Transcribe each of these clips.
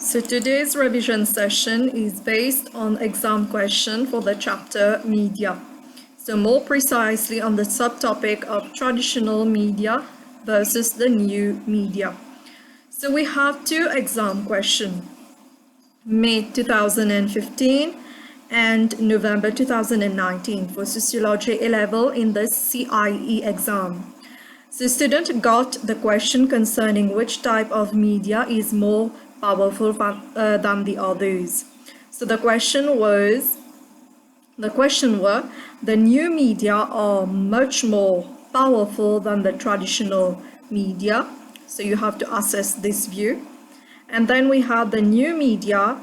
So today's revision session is based on exam question for the chapter media. So more precisely on the subtopic of traditional media versus the new media. So we have two exam questions, May 2015 and November 2019 for Sociology A-Level in the CIE exam. So student got the question concerning which type of media is more powerful than the others. So the question were, the new media are much more powerful than the traditional media. So you have to assess this view. And then we have the new media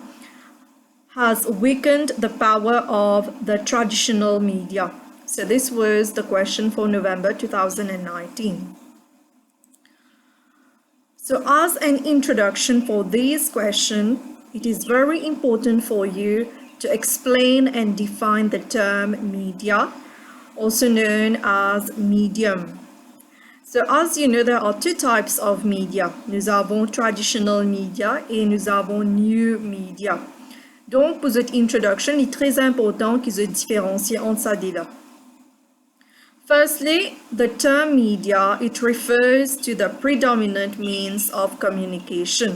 has weakened the power of the traditional media. So this was the question for November 2019. So as an introduction for this question, it is very important for you to explain and define the term media, also known as medium. So as you know, there are two types of media. Nous avons traditional media et nous avons new media. Donc, pour cette introduction, il est très important qu'ils se différencient entre ça et là. Firstly, the term media, it refers to the predominant means of communication.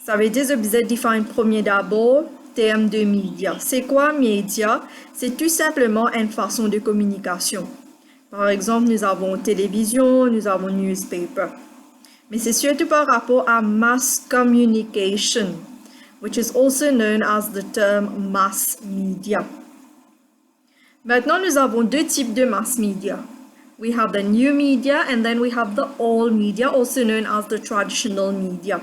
Ça veut dire, je vais définir premier d'abord, terme de média. C'est quoi média? C'est tout simplement une façon de communication. Par exemple, nous avons télévision, nous avons newspaper. Mais c'est surtout par rapport à mass communication, which is also known as the term mass media. Maintenant, nous avons deux types de mass media. We have the new media and then we have the old media, also known as the traditional media.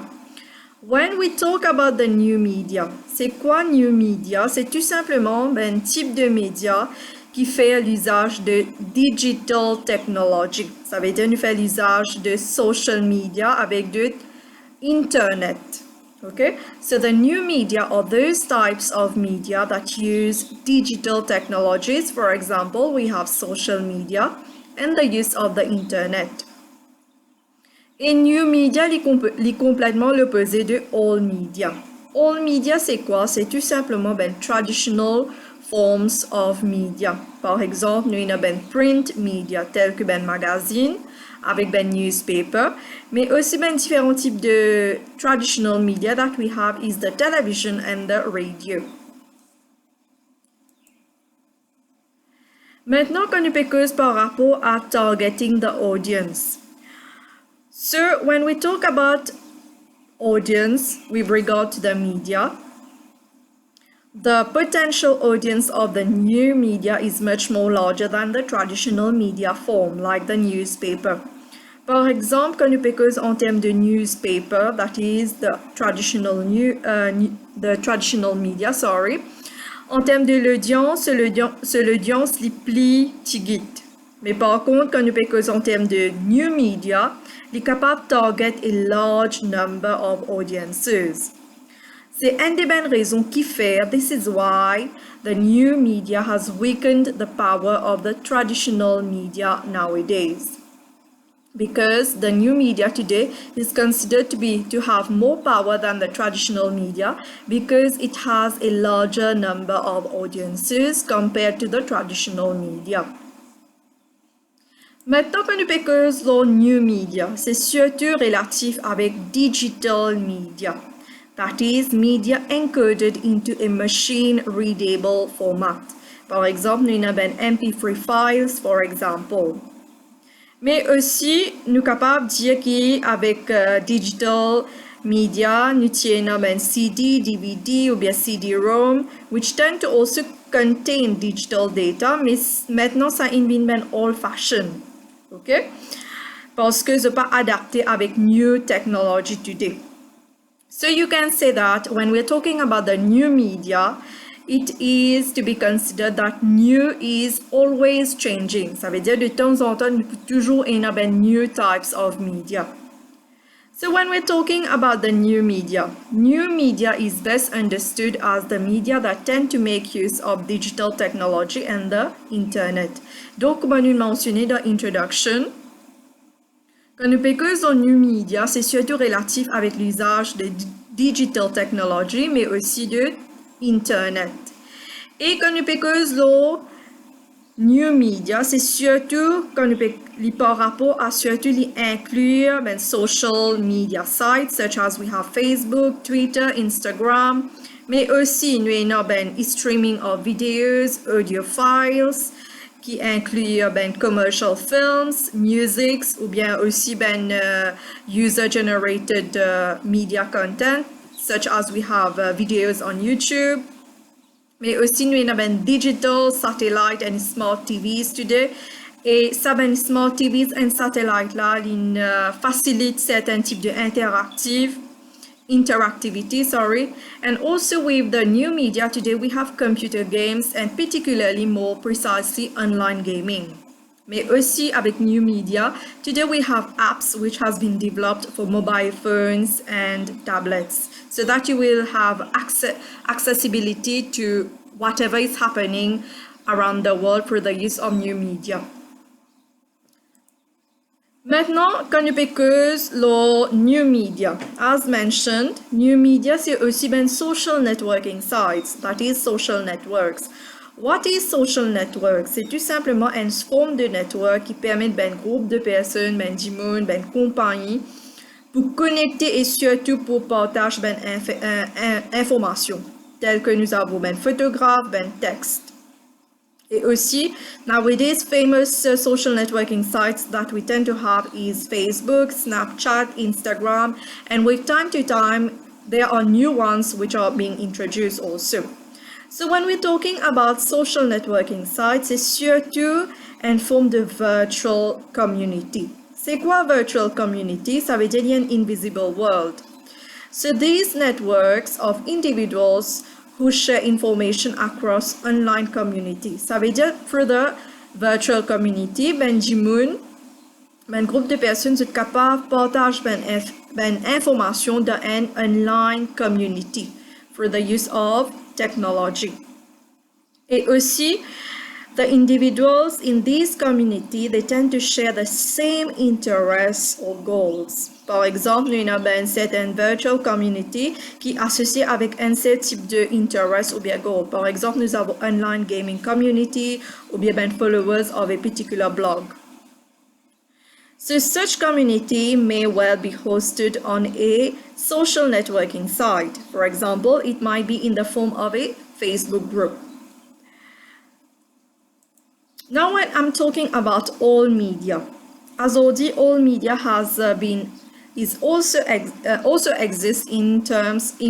When we talk about the new media, c'est quoi new media? C'est tout simplement un type de média qui fait l'usage de digital technology. Ça veut dire nous fait l'usage de social media avec de Internet. Okay, so the new media are those types of media that use digital technologies. For example, we have social media and the use of the internet. Et new media est complètement l'opposé de old media. Old media, c'est quoi? C'est tout simplement traditional forms of media. Par exemple, nous avons print media tel que magazine, avec newspaper, mais aussi différents types de traditional media that we have is the television and the radio. Maintenant, qu'on peut cause par rapport à targeting the audience. So, when we talk about audience with regard to the media, the potential audience of the new media is much more larger than the traditional media form, like the newspaper. Par exemple, quand nous parlons en termes de newspaper, that is the traditional media, sorry. En termes de l'audience, l'audience les plus petite. Mais par contre, quand nous parlons en termes de new media, il est capable de target a large number of audiences. C'est une des bonnes raisons qui fait, this is why the new media has weakened the power of the traditional media nowadays. Because the new media today is considered to have more power than the traditional media because it has a larger number of audiences compared to the traditional media. Maintenant que nous parlons de new media, c'est surtout relatif avec digital media. That is, media encoded into a machine-readable format. Par exemple, nous avons MP3 files, for example. Mais aussi, nous sommes capables de dire qu'avec digital media, nous avons CD, DVD ou bien CD-ROM, which tend to also contain digital data, mais maintenant, ça est old-fashioned. Okay? Parce que ce n'est pas adapté avec new technology today. So you can say that when we're talking about the new media, it is to be considered that new is always changing. Ça veut dire de temps en temps, nous pouvons toujours avoir new types of media. So when we're talking about the new media is best understood as the media that tend to make use of digital technology and the internet. Donc, comme nous mentionné dans l'introduction, quand nous parlons de new media, c'est surtout relatif avec l'usage de digital technology, mais aussi de Internet. Et quand nous parlons de new media, c'est surtout quand nous parlons par rapport à surtout inclure social media sites such as we have Facebook, Twitter, Instagram, mais aussi nous avons streaming of videos, audio files, qui inclut commercial films, music ou bien aussi user-generated media content, such as we have videos on YouTube. Mais aussi nous avons digital, satellite and smart TVs today. Et ça, smart TVs and satellite là, ils facilitent certains types d'interactivity, and also with the new media today we have computer games and particularly more precisely online gaming. Mais aussi avec new media, today we have apps which has been developed for mobile phones and tablets so that you will have accessibility to whatever is happening around the world through the use of new media. Maintenant, quand nous parlons de new media, as mentioned, new media c'est aussi social networking sites, that is social networks. What is social network? C'est tout simplement une forme de network qui permet groupe de personnes, du monde, compagnie pour connecter et surtout pour partager informations telles que nous avons photographes, textes. Et aussi, nowadays, famous social networking sites that we tend to have is Facebook, Snapchat, Instagram, and with time to time, there are new ones which are being introduced also. So when we're talking about social networking sites, c'est surtout une forme de virtual community. C'est quoi virtual community? Ça veut dire une invisible world. So these networks of individuals who share information across online community. Ça veut dire, through the virtual community, groupe de personnes sont capables de partager information dans une online community through the use of technology. Et aussi, the individuals in this community, they tend to share the same interests or goals. Par exemple, nous avons une certaine virtual community qui est associée avec un certain type d'intérêt ou bien goal. Par exemple, nous avons online gaming community ou bien followers of a particular blog. So such community may well be hosted on a social networking site. For example, it might be in the form of a Facebook group. Now when I'm talking about all media, as already all media has also exists in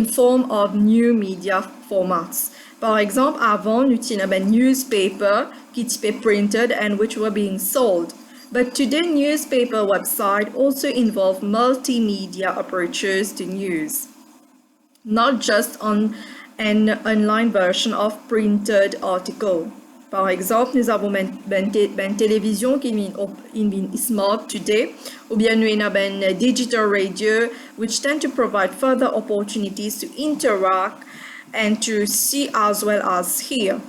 form of new media formats. Par exemple, avant, nous avons newspaper qui étaient printed and which were being sold. But today, newspaper website also involve multimedia approaches to news, not just on an online version of printed article. Par exemple, nous avons une télévision qui est smart today, ou bien nous avons digital radio, which tend to provide further opportunities to interact and to see as well as hear.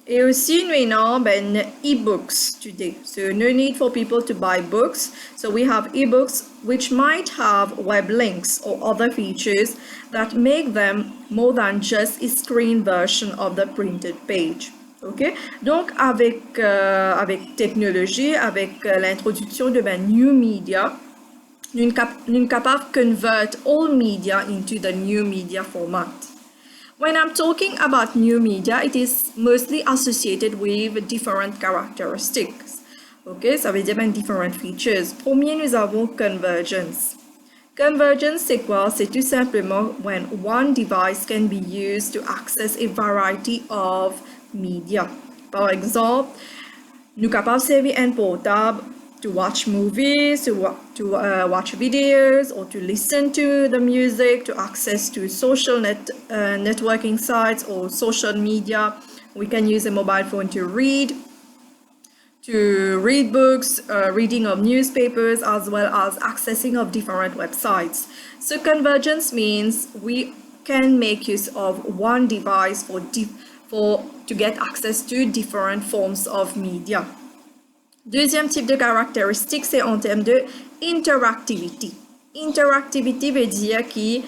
Et aussi, nous avons e-books today. So no need for people to buy books. So we have e-books which might have web links or other features that make them more than just a screen version of the printed page. Okay? Donc, avec technologie, avec l'introduction de new media, nous sommes capables de convert all media into the new media format. When I'm talking about new media, it is mostly associated with different characteristics. Okay? Ça veut dire different features. Premier, nous avons convergence. Convergence, c'est quoi? C'est tout simplement when one device can be used to access a variety of media. Par exemple, nous sommes capables de servir un portable to watch movies, to watch videos, or to listen to the music, to access to social networking sites or social media. We can use a mobile phone to read books, reading of newspapers, as well as accessing of different websites. So convergence means we can make use of one device to get access to different forms of media. Deuxième type de caractéristique, c'est en termes de interactivity. Interactivity veut dire que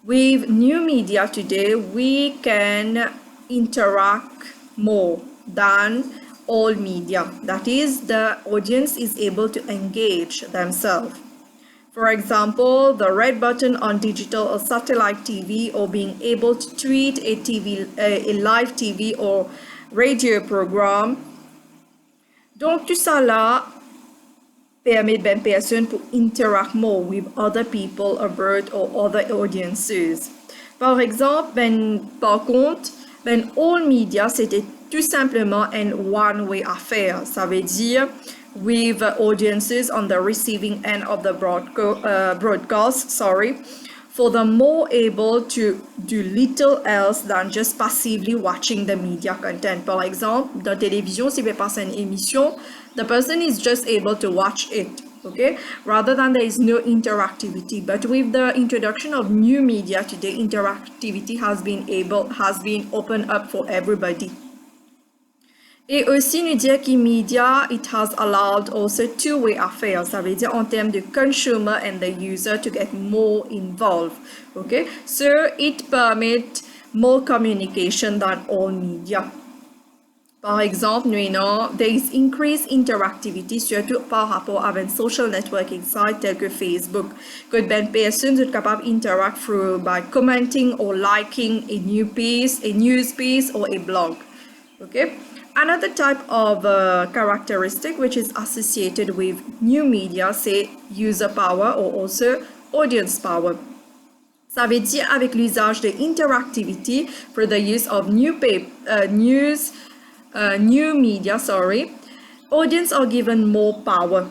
With new media today, we can interact more than old media. That is, the audience is able to engage themselves. For example, the red button on digital or satellite TV, or being able to tweet a live TV or radio program. Donc, tout ça là permet ben personnes pour interact more with other people abroad or other audiences. Par exemple, par contre, all media, c'était tout simplement un one-way affaire. Ça veut dire, with audiences on the receiving end of the broadcast, for the more able to do little else than just passively watching the media content. Par exemple, dans télévision, si vous passez une émission, the person is just able to watch it, okay, rather than there is no interactivity. But with the introduction of new media today, interactivity has been opened up for everybody. Et aussi nous dire que media, it has allowed also two-way affairs. Ça veut dire en termes de consumer and the user to get more involved. Okay, so it permits more communication than all media. Par exemple, there is increased interactivity, surtout par rapport à un social networking site tel que Facebook. Que ben personnes sont capables d'interact by commenting or liking a news piece or a blog. Okay. Another type of characteristic which is associated with new media, say user power or also audience power. Ça veut dire avec l'usage de interactivity for the use of new media, audience are given more power.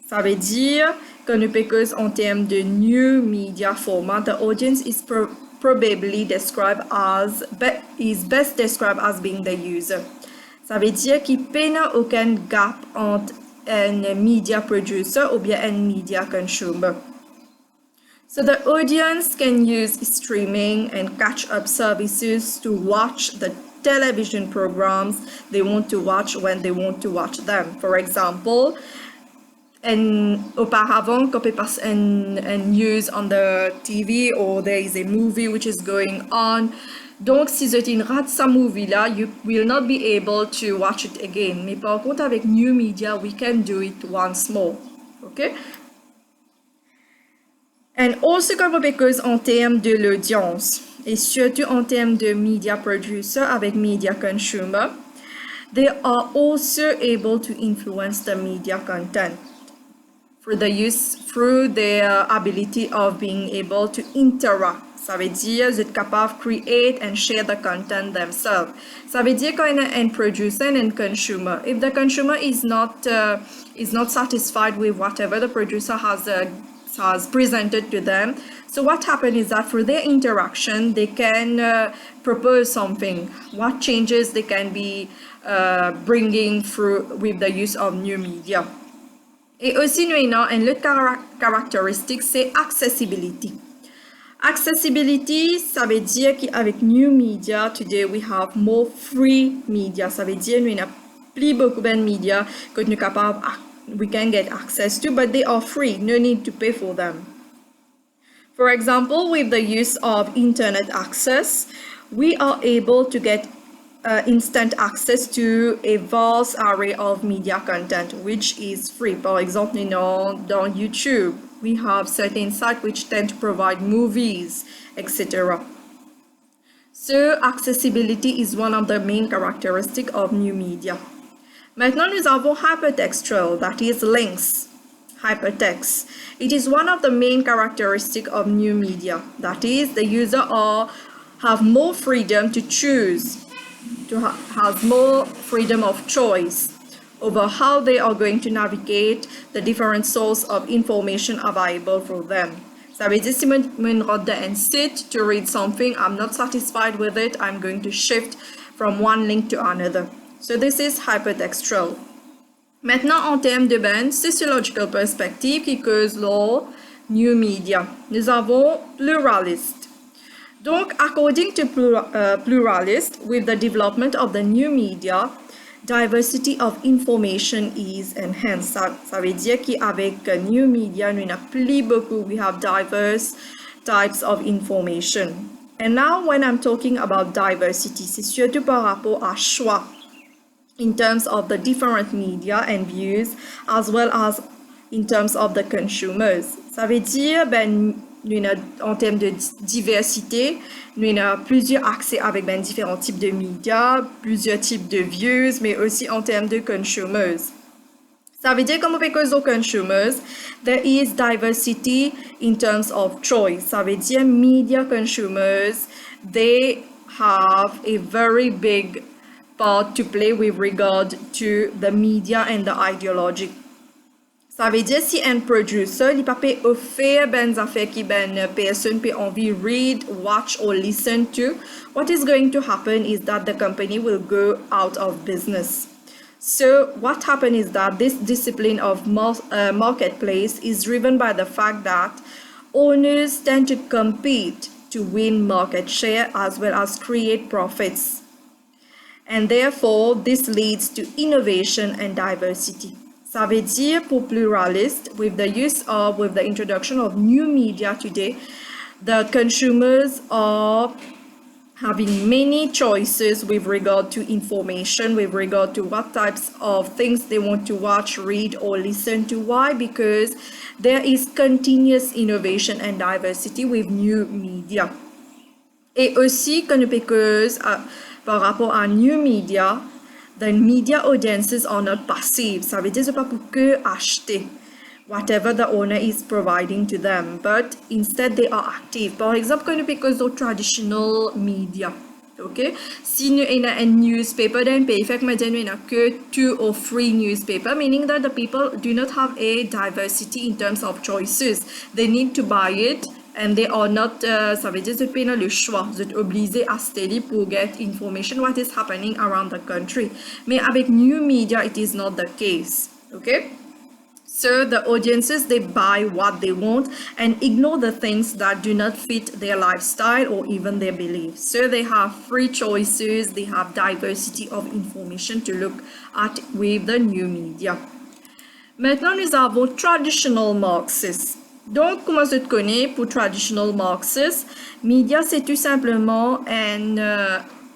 Ça veut dire que because en termes de new media format, the audience is probably described as best described as being the user. Ça veut dire qu'il n'y a aucun gap entre un media producer ou bien un media consumer. So the audience can use streaming and catch-up services to watch the television programs they want to watch when they want to watch them. For example, auparavant, quand on passe une news on the TV or there is a movie which is going on, donc si vous rate ce movie-là, you will not be able to watch it again. Mais par contre, avec new media, we can do it once more. Okay? And also because en termes de l'audience, et surtout en termes de media producer avec media consumer, they are also able to influence the media content through their ability of being able to interact. Ça veut dire vous êtes capable de create and share the content themselves. Ça veut dire qu'on a un producer and a consumer. If the consumer is not satisfied with whatever the producer has presented to them, so what happens is that for their interaction, they can propose something, what changes they can be bringing through with the use of new media. Et aussi, nous avons une autre caractéristique, c'est accessibility. Accessibility, ça veut dire qu'avec new media, today we have more free media. Ça veut dire nous n'avons plus beaucoup de media que nous capables, we can get access to, but they are free. No need to pay for them. For example, with the use of internet access, we are able to get instant access to a vast array of media content, which is free. Par exemple, dans YouTube, we have certain sites which tend to provide movies, etc. So, accessibility is one of the main characteristics of new media. Maintenant, nous avons hypertextual, that is links, hypertext. It is one of the main characteristics of new media, that is, the user have more freedom to choose, has more freedom of choice over how they are going to navigate the different sources of information available for them. Ça veut dire si je regarde un site to read something, I'm not satisfied with it, I'm going to shift from one link to another. So this is hypertextual. Maintenant, en termes de sociological perspective qui cause law, new media, nous avons pluralist. Donc, according to pluralists, with the development of the new media, diversity of information is enhanced. Ça veut dire qu'avec new media, nous n'avons plus beaucoup, we have diverse types of information. And now when I'm talking about diversity, c'est surtout par rapport à choix in terms of the different media and views, as well as in terms of the consumers. Ça veut dire, en termes de diversité, nous avons plusieurs accès avec différents types de médias, plusieurs types de views, mais aussi en termes de consumers. Ça veut dire, comme because of consumers, there is diversity in terms of choice. Ça veut dire, media consumers, they have a very big part to play with regard to the media and the ideology. Ça veut dire si un producer il pas peut offrir ben affaires qui personne peut envie read, watch or listen to, what is going to happen is that the company will go out of business. So what happened is that this discipline of marketplace is driven by the fact that owners tend to compete to win market share as well as create profits. And therefore, this leads to innovation and diversity. Ça veut dire pour pluralists, with the introduction of new media today, the consumers are having many choices with regard to information, with regard to what types of things they want to watch, read, or listen to. Why? Because there is continuous innovation and diversity with new media. Et aussi, because par rapport à new media, the media audiences are not passive. Ça veut dire c'est pas pour que acheter whatever the owner is providing to them, but instead they are active. Par exemple, because of traditional media. Okay? Si nous avons a newspaper, then pay effect nous avons que 2 or 3 newspaper, meaning that the people do not have a diversity in terms of choices. They need to buy it. And they are not, ça veut dire que vous avez le choix, vous êtes obligé à study pour get information what is happening around the country. Mais avec new media, it is not the case, okay? So the audiences, they buy what they want and ignore the things that do not fit their lifestyle or even their beliefs. So they have free choices, they have diversity of information to look at with the new media. Maintenant, nous avons traditional Marxists. Donc, comment se connaît pour traditional Marxists? Media, c'est tout simplement an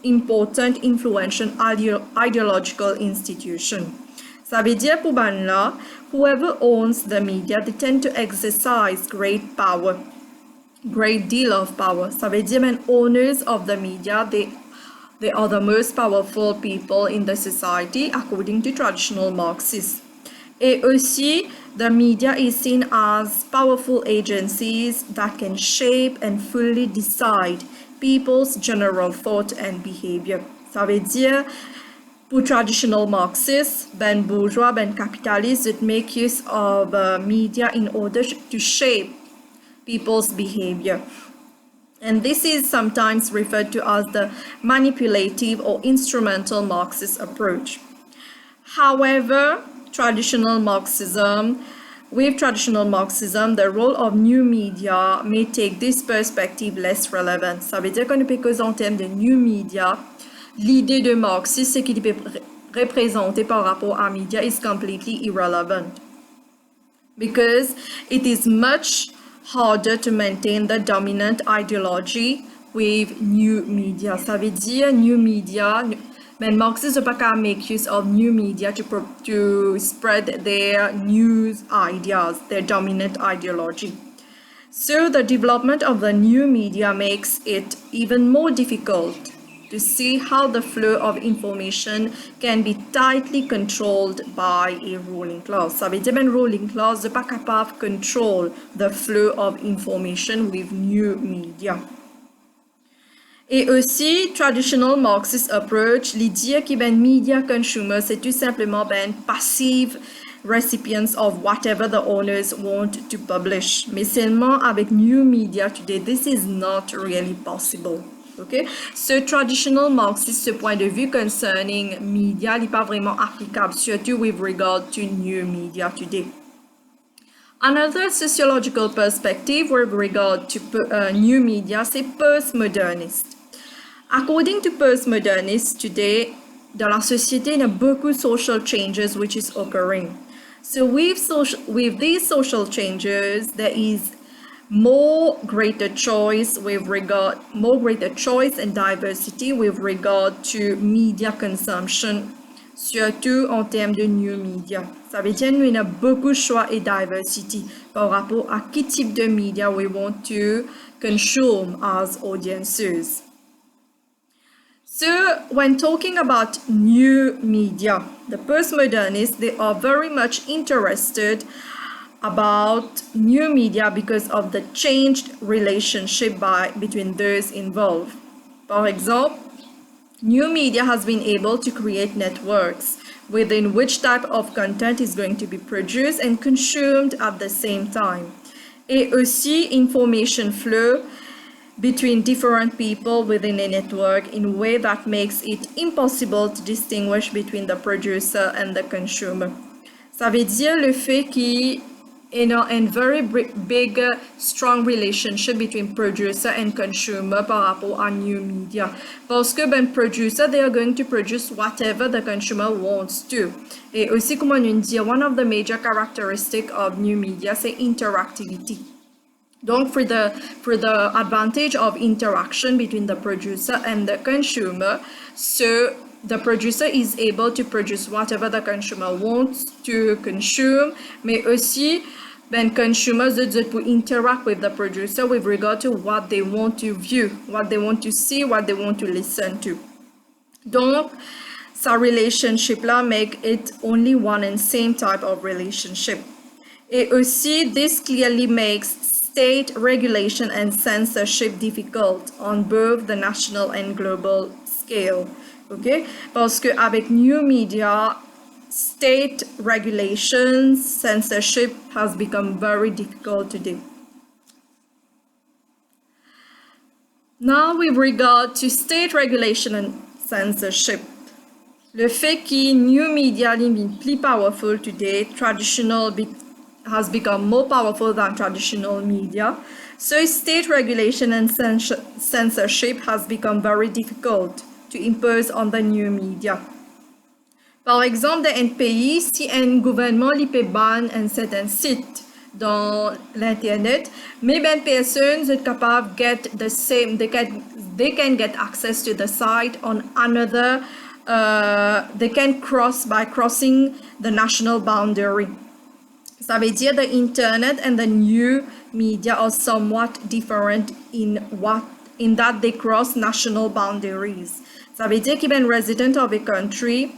important, influential, ideological institution. Ça veut dire pour là, whoever owns the media, they tend to exercise great power, great deal of power. Ça veut dire when owners of the media, they are the most powerful people in the society, according to traditional Marxists. Et aussi, the media is seen as powerful agencies that can shape and fully decide people's general thought and behavior. Ça veut dire, pour traditional Marxists, bourgeois, capitalists, that make use of media in order to shape people's behavior. And this is sometimes referred to as the manipulative or instrumental Marxist approach. However, with traditional Marxism, the role of new media may take this perspective less relevant. Ça veut dire qu'en termes de new media, l'idée de Marxiste, c'est qu'il peut représenter par rapport à media is completely irrelevant. Because it is much harder to maintain the dominant ideology with new media. Ça veut dire new media. And Marxists are not make use of new media to spread their news ideas, their dominant ideology. So the development of the new media makes it even more difficult to see how the flow of information can be tightly controlled by a ruling class. Ça veut dire que ruling class n'est pas capable de control the flow of information with new media. Et aussi, traditional Marxist approach, l'idée que media consumers, c'est tout simplement passive recipients of whatever the owners want to publish. Mais seulement avec new media today, this is not really possible. Okay? So traditional Marxist, ce point de vue concerning media n'est pas vraiment applicable, surtout with regard to new media today. Another sociological perspective with regard to new media, c'est postmoderniste. According to postmodernists today, dans la société, il y a beaucoup de social changes which is occurring. So with these social changes, there is more greater choice and diversity with regard to media consumption, surtout en termes de new media. Ça veut dire nous avons beaucoup de choix et diversity par rapport à quel type de media we want to consume as audiences. So, when talking about new media, the postmodernists, they are very much interested about new media because of the changed relationship between those involved. For example, new media has been able to create networks within which type of content is going to be produced and consumed at the same time. Et aussi information flow between different people within a network in a way that makes it impossible to distinguish between the producer and the consumer. Ça veut dire le fait qu'il y a a very big, strong relationship between producer and consumer par rapport à new media. Parce que producer, they are going to produce whatever the consumer wants to. Et aussi, comme on dit, one of the major characteristics of new media, c'est interactivity. Donc, for the advantage of interaction between the producer and the consumer, so the producer is able to produce whatever the consumer wants to consume, mais aussi, consumers will interact with the producer with regard to what they want to view, what they want to see, what they want to listen to. Donc, sa relationship-là make it only one and same type of relationship. Et aussi, this clearly makes state regulation and censorship difficult on both the national and global scale. Okay? Parce que avec new media, state regulations, censorship has become very difficult today. Now, with regard to state regulation and censorship, le fait que new media is plus powerful today, has become more powerful than traditional media. So state regulation and censorship has become very difficult to impose on the new media. Par exemple, dans un pays, si un gouvernement peut ban un certain site dans l'internet, mais personnes sont capables get the same, they can get access to the site on another, they can crossing the national boundary. Ça veut dire the internet and the new media are somewhat different in that they cross national boundaries. Ça veut dire qu'un resident of a country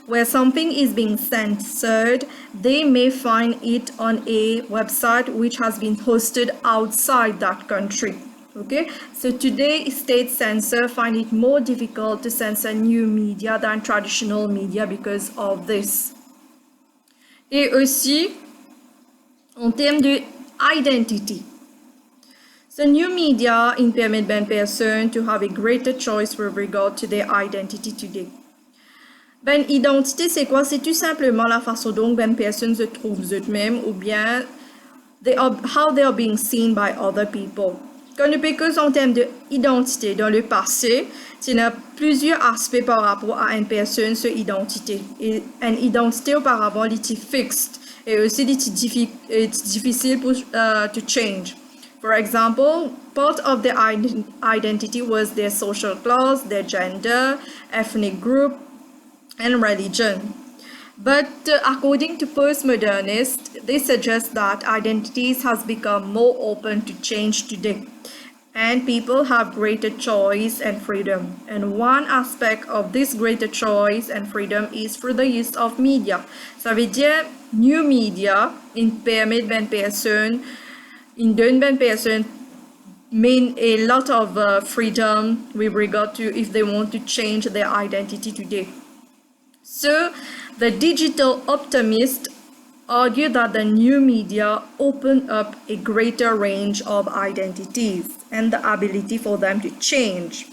where something is being censored, they may find it on a website which has been hosted outside that country. Okay, so today state censors find it more difficult to censor new media than traditional media because of this. Et aussi, en termes de identity, so new media permit person to have a greater choice with regard to their identity today. Identité, c'est quoi? C'est tout simplement la façon dont personnes se trouvent eux-mêmes ou bien how they are being seen by other people. Quand nous parlons en termes d'identité dans le passé, il y a plusieurs aspects par rapport à une personne, cette identité. Et une identité auparavant, elle était fixe et aussi elle était difficile to change. For example, part of their identity was their social class, their gender, ethnic group, and religion. But according to postmodernists, they suggest that identities has become more open to change today, and people have greater choice and freedom. And one aspect of this greater choice and freedom is through the use of media. Ça veut dire new media permet personnes mean a lot of freedom with regard to if they want to change their identity today. So, the digital optimists argue that the new media open up a greater range of identities and the ability for them to change.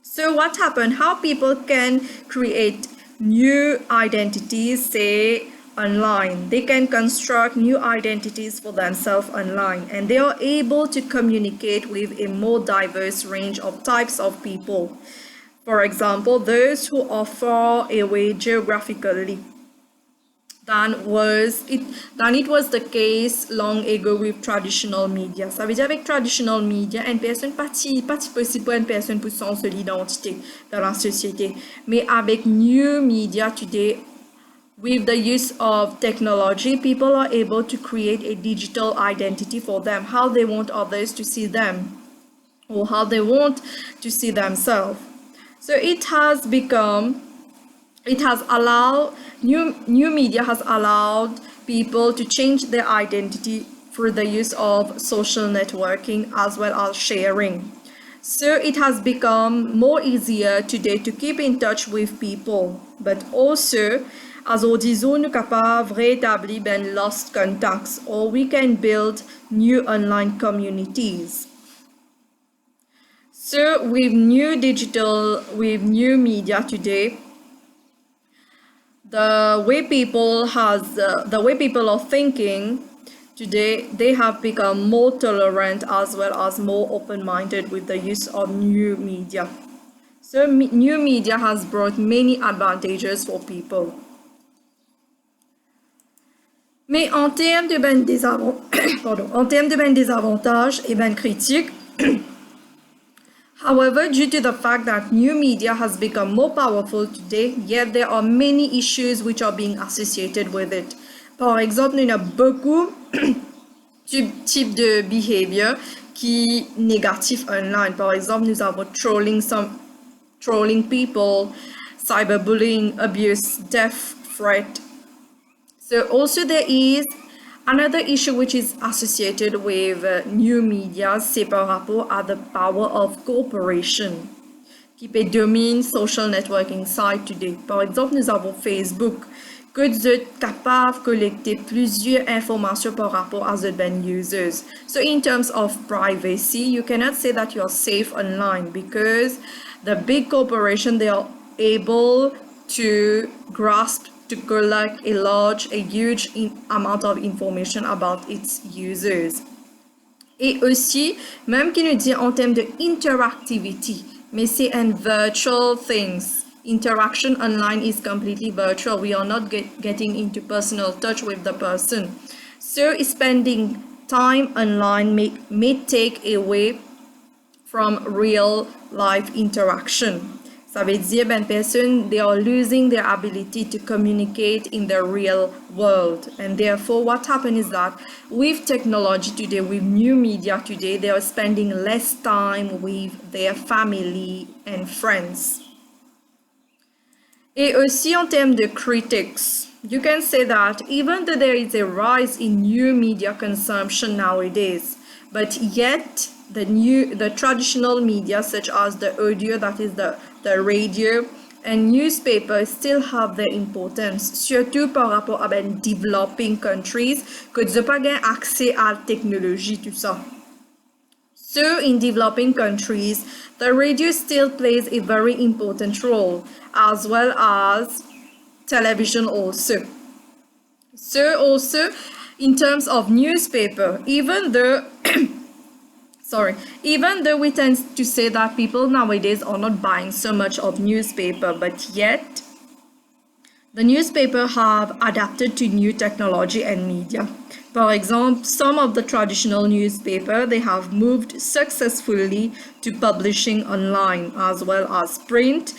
So, what happened? How people can create new identities, say, online. They can construct new identities for themselves online, and they are able to communicate with a more diverse range of types of people. For example, those who are far away geographically. than it was the case long ago with traditional media. Ça veut dire avec traditional media, une personne pas possible pour une personne pour son seule identité dans la société. Mais avec new media today, with the use of technology, people are able to create a digital identity for them, how they want others to see them, or how they want to see themselves. So new media has allowed people to change their identity through the use of social networking as well as sharing. So it has become more easier today to keep in touch with people, but also as on disons, nous capables rétablir lost contacts, or we can build new online communities. So with new media today, the way people are thinking today, they have become more tolerant as well as more open-minded with the use of new media. So new media has brought many advantages for people. Mais en termes de désavantages et critiques, however, due to the fact that new media has become more powerful today, yet there are many issues which are being associated with it. Par exemple, il y a beaucoup de types de behavior qui négatifs online. Par exemple, nous avons trolling people, cyberbullying, abuse, death threat. So also there is another issue which is associated with new media, c'est par rapport à the power of cooperation qui domine social networking site today. Par exemple, nous avons Facebook, que vous êtes capable de collecter plusieurs informations par rapport à the users. So in terms of privacy, you cannot say that you are safe online because the big corporation, they are able to collect a huge amount of information about its users. Et aussi, même qui nous dit en termes de interactivity, mais c'est un virtual things. Interaction online is completely virtual. We are not getting into personal touch with the person. So spending time online may take away from real life interaction. Ça veut dire, personnes, they are losing their ability to communicate in the real world. And therefore, what happens is that with technology today, with new media today, they are spending less time with their family and friends. Et aussi en termes de critics, you can say that even though there is a rise in new media consumption nowadays, but yet the traditional media such as the audio, that is the radio and newspapers still have their importance, surtout par rapport à developing countries que tu n'as pas accès à la technologie, tout ça. So in developing countries, the radio still plays a very important role, as well as television also. So also in terms of newspaper, even though we tend to say that people nowadays are not buying so much of newspaper, but yet the newspaper have adapted to new technology and media. For example, some of the traditional newspaper, they have moved successfully to publishing online as well as print,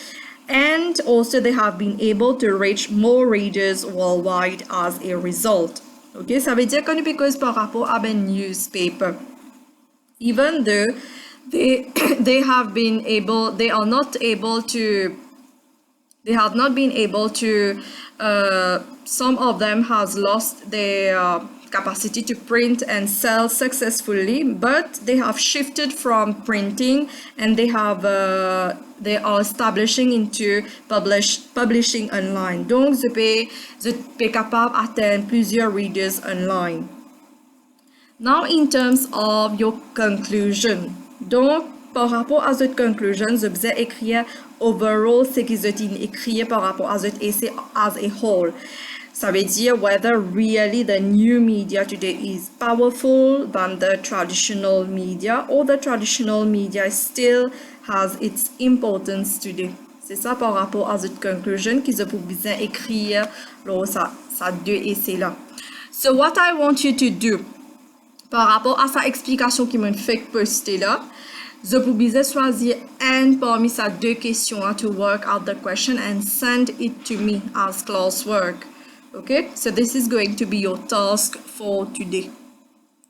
and also they have been able to reach more readers worldwide as a result. Okay, ça veut dire qu'on because par rapport à newspaper, even though they have not been able to some of them has lost their capacity to print and sell successfully, but they have shifted from printing and they are establishing into publishing online. Donc, vous êtes capable d'atteindre plusieurs readers online. Now, in terms of your conclusion, donc, par rapport à cette conclusion, je vais écrire overall ce que vous écrit par rapport à cet essai as a whole. Ça veut dire whether really the new media today is powerful than the traditional media, or the traditional media still has its importance today. C'est ça par rapport à cette conclusion que je peux bien écrire. Alors, ça ça 2 essais là. So what I want you to do, par rapport à sa explication qui m'a fait poster là, je vous disais choisir une parmi ces 2 questions là to work out the question and send it to me as classwork. Okay, so this is going to be your task for today.